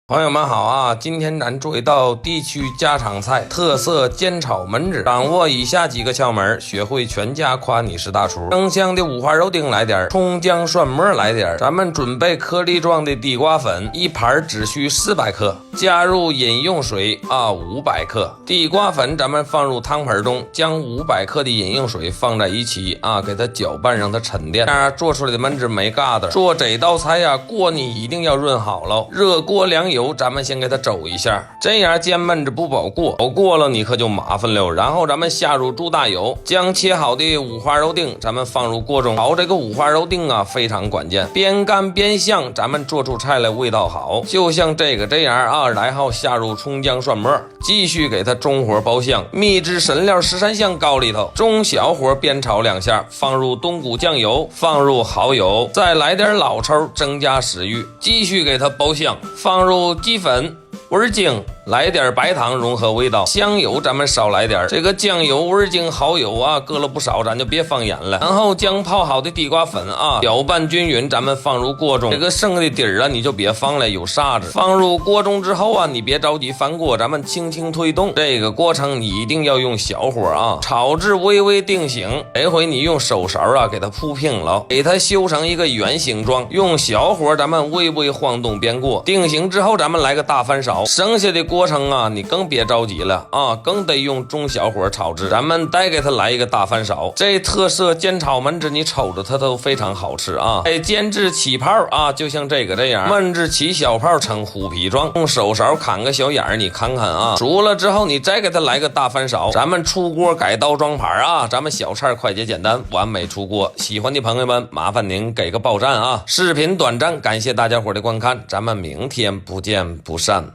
朋友们好啊！今天咱做一道地区家常菜，特色煎炒焖子，掌握以下几个窍门，学会全家夸你是大厨。生香的五花肉丁来点，葱姜蒜末来点，咱们准备颗粒状的地瓜粉，一盘只需400克，加入饮用水500克，地瓜粉咱们放入汤盆中，将500克的饮用水放在一起给它搅拌，让它沉淀，这样做出来的焖子没疙瘩。做这道菜锅你一定要润好了，热锅凉油，咱们先给它走一下，这样煎焖子不保过，保过了你可就麻烦了。然后咱们下入猪大油，将切好的五花肉丁咱们放入锅中，炒这个五花肉丁非常关键，边干边香，咱们做出菜来味道好。就像这样然后下入葱姜蒜末，继续给它中火爆香，秘制神料13香膏里头，中小火煸炒2下，放入冬菇酱油，放入蚝油，再来点老抽增加食欲，继续给它爆香，放入鸡粉、味精，来点白糖融合味道，香油咱们少来点，这个酱油、味精、蚝油搁了不少，咱就别放盐了。然后将泡好的地瓜粉搅拌均匀，咱们放入锅中，这个剩的底儿你就别放了，有沙子。放入锅中之后你别着急翻锅，咱们轻轻推动，这个过程你一定要用小火炒至微微定型。这回你用手勺给它铺平了，给它修成一个圆形状，用小火咱们微微晃动煸过，定型之后咱们来个大翻勺。剩下的过程你更别着急了更得用中小火炒制。咱们再给它来一个大翻勺，这特色煎炒焖子你瞅着它都非常好吃煎至起泡就像这样，焖至起小泡呈虎皮状，用手勺砍个小眼儿，你看看熟了之后你再给它来个大翻勺，咱们出锅改刀装盘咱们小菜快捷简单，完美出锅。喜欢的朋友们麻烦您给个爆赞视频短暂，感谢大家伙的观看，咱们明天不见不散。